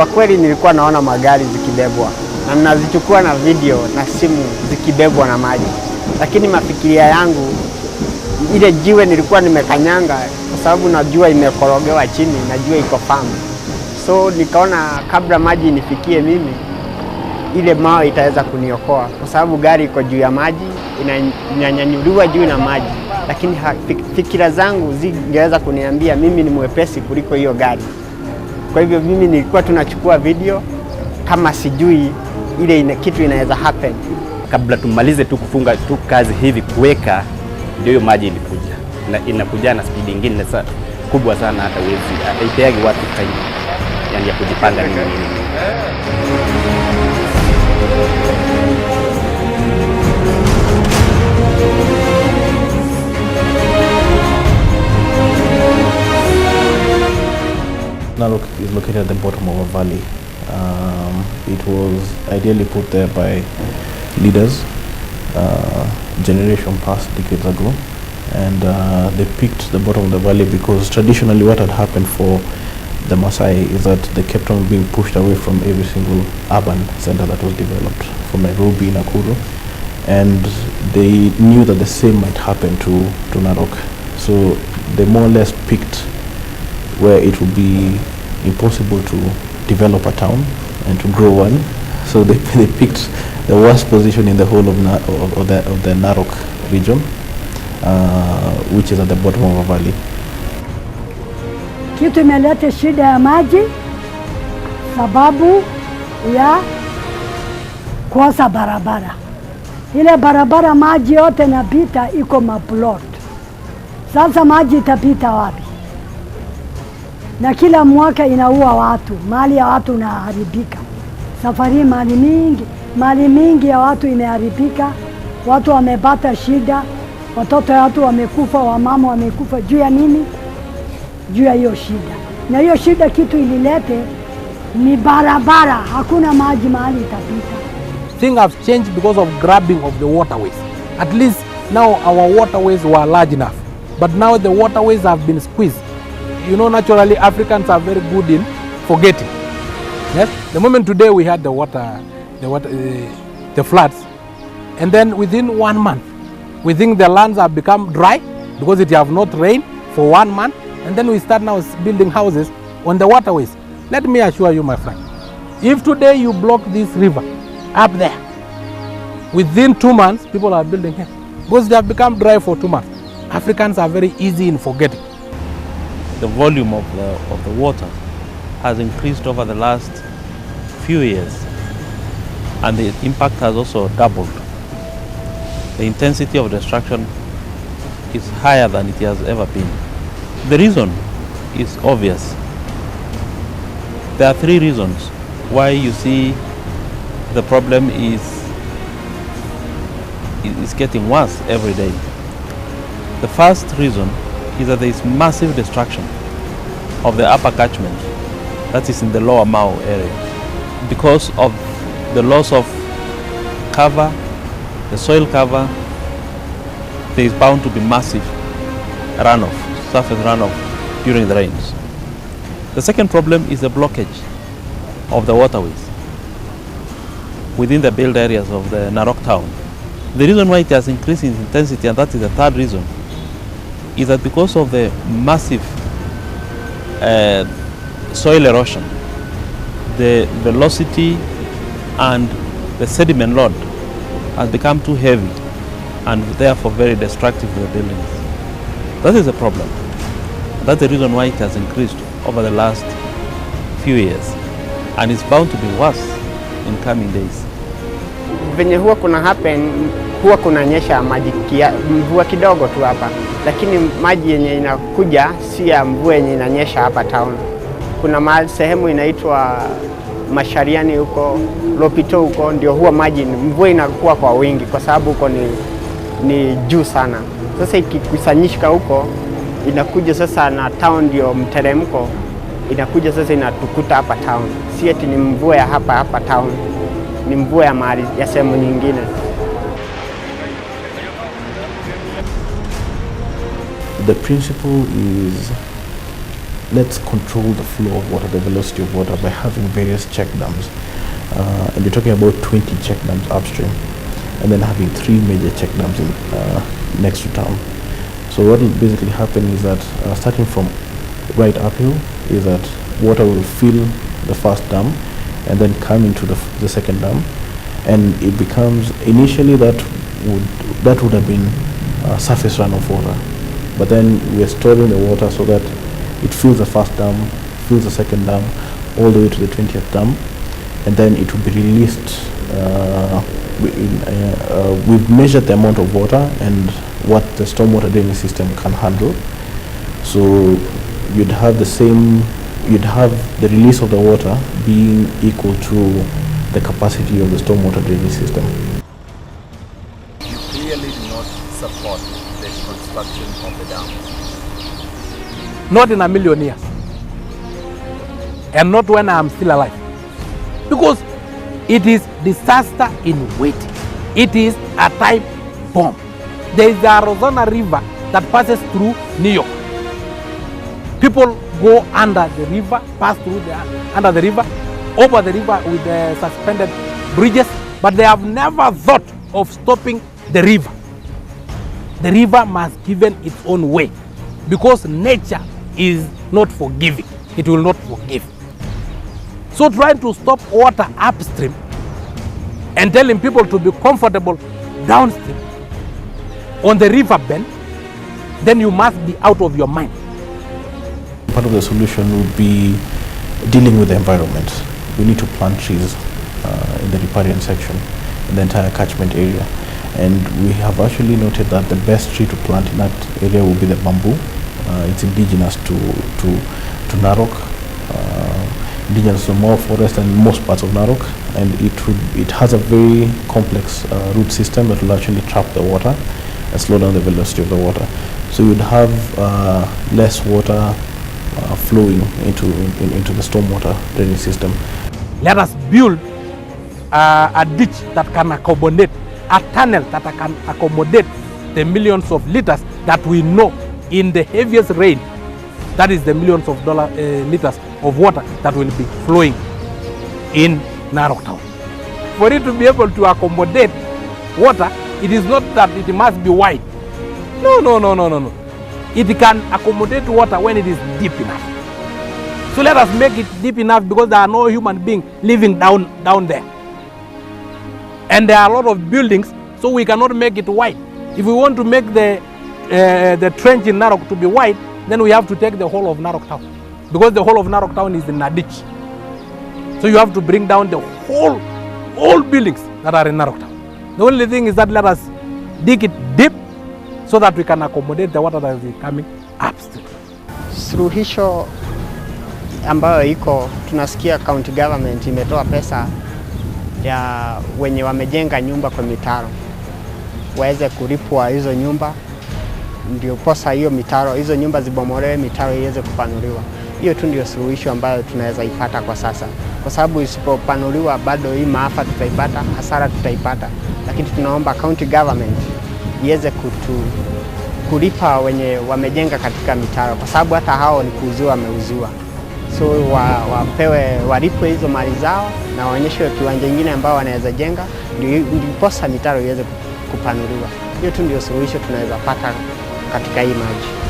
Kwa kweli nilikuwa naona magari zikibebwa na ninazichukua na video na simu zikibebwa na maji, lakini mafikiria yangu ile jiwe nilikuwa nimekanyanga, kwa sababu najua imekorogewa chini, najua iko firm. So nikaona kabla maji inifikie mimi, ile mawe itaweza kuniokoa, kwa sababu gari iko juu ya maji, inanyanyuliwa juu na maji, lakini fikira zangu zingeweza kuniambia mimi ni mwepesi kuliko hiyo gari. Kwa hivyo mimi nilikuwa tunachukua video kama sijui ile kitu inaweza happen. Kabla tumalize tu kufunga tu kazi hivi kuweka, ndio hiyo maji ilikuja. Na inakuja na speed nyingine kubwa sana, hata wezi haiteagi watu time yani ya kujipanga nini. Narok is located at the bottom of a valley. It was ideally put there by leaders generation past decades ago, and they picked the bottom of the valley because traditionally what had happened for the Maasai is that they kept on being pushed away from every single urban center that was developed, from Nairobi, Nakuru, and they knew that the same might happen to Narok. So they more or less picked where it would be impossible to develop a town and to grow one. So they picked the worst position in the whole of the Narok region, which is at the bottom of a valley. Kitu imeleta shida ya maji sababu ya kosa barabara. Ile barabara maji yote napita iko maplot. Sasa maji itapita wapi? Na kila mwaka inaua watu, mali ya watu inaharibika. Safari mali mingi ya watu imeharibika, watu wamepata shida, watoto watu wamekufa, wamama wamekufa. Juu ya nini? Juu ya hiyo shida. Na hiyo shida kitu ililete ni barabara, hakuna maji mahali itapita. Things have changed because of grabbing of the waterways. At least now our waterways were large enough, but now the waterways have been squeezed. You know, naturally Africans are very good in forgetting. Yes, the moment today we had the floods, and then within 1 month, we think the lands have become dry because it have not rained for 1 month, and then we start now building houses on the waterways. Let me assure you, my friend, if today you block this river up there, within 2 months, people are building here because they have become dry for 2 months. Africans are very easy in forgetting. The volume of the water has increased over the last few years, and the impact has also doubled. The intensity of destruction is higher than it has ever been. The reason is obvious. There are 3 reasons why you see the problem is getting worse every day. The first reason is that there is massive destruction of the upper catchment, that is in the lower Mau area. Because of the loss of cover, the soil cover, there is bound to be massive runoff, surface runoff during the rains. The second problem is the blockage of the waterways within the build areas of the Narok town. The reason why it has increased in intensity, and that is the third reason, is that because of the massive soil erosion, the velocity and the sediment load has become too heavy and therefore very destructive to the buildings. That is the problem. That's the reason why it has increased over the last few years, and it's bound to be worse in coming days. Venye huwa kuna happen, huwa kunanyesha maji mvua kidogo tu hapa, lakini maji yenye inakuja si ya mvua yenye inanyesha hapa town. Kuna sehemu inaitwa Mashariani huko, Lopito huko, ndio huwa maji mvua inakuwa kwa wingi kwa sababu huko ni juu sana. Sasa ikikusanyishika huko inakuja sasa na town ndio mteremko, inakuja sasa inatukuta hapa town. Si eti ni mvua ya hapa town, ni mvua ya mahali ya sehemu nyingine. The principle is let's control the flow of water, the velocity of water by having various check dams. And you're talking about 20 check dams upstream, and then having 3 major check dams next to town. So what will basically happen is that starting from right uphill is that water will fill the first dam and then come into the second dam, and it becomes, initially that would have been surface runoff water, but then we are storing the water so that it fills the first dam, fills the second dam, all the way to the 20th dam, and then it will be released. We've measured the amount of water and what the stormwater drainage system can handle. So you'd have the release of the water being equal to the capacity of the stormwater drainage system. You clearly do not support the construction of the dam. Not in a million years. And not when I am still alive. Because it is disaster in waiting. It is a time bomb. There is the Arizona River that passes through New York. People go under the river, pass through under the river, over the river with the suspended bridges, but they have never thought of stopping the river. The river must give its own way, because nature is not forgiving. It will not forgive. So trying to stop water upstream and telling people to be comfortable downstream on the river bend, then you must be out of your mind. Part of the solution would be dealing with the environment. We need to plant trees in the riparian section, in the entire catchment area. And we have actually noted that the best tree to plant in that area will be the bamboo. It's indigenous to Narok, indigenous to more forest and most parts of Narok, and it has a very complex root system that will actually trap the water and slow down the velocity of the water. So you'd have less water flowing into the stormwater drainage system. Let us build a ditch that can accommodate, a tunnel that can accommodate the millions of liters that we know in the heaviest rain. That is the millions of liters of water that will be flowing in Narok town. For it to be able to accommodate water, it is not that it must be wide. No. It can accommodate water when it is deep enough. So let us make it deep enough, because there are no human beings living down there. And there are a lot of buildings, so we cannot make it wide. If we want to make the trench in Narok to be wide, then we have to take the whole of Narok town, because the whole of Narok town is in a ditch. So you have to bring down the all buildings that are in Narok town. The only thing is that let us dig it deep so that we can accommodate the water that is coming upstream. Suluhisho ambayo iko, tunasikia county government imetoa pesa ya wenye wamejenga nyumba kwa mitaro waweze kulipwa hizo nyumba, ndio posa hiyo mitaro, hizo nyumba zibomolewe, mitaro iweze kupanuliwa. Hiyo tu ndio suluhisho ambayo tunaweza ipata kwa sasa, kwa sababu isipopanuliwa bado hii maafa tutaipata, hasara tutaipata. Lakini tunaomba county government iweze kulipa wenye wamejenga katika mitaro, kwa sababu hata hao ni kuuziwa, wameuziwa. So walipwe hizo mali zao na waonyeshwe kiwanja kingine ambao wanaweza jenga, ndio posa mitaro iweze kupanuliwa. Hiyo tu ndio suluhisho tunaweza pata katika hii maji.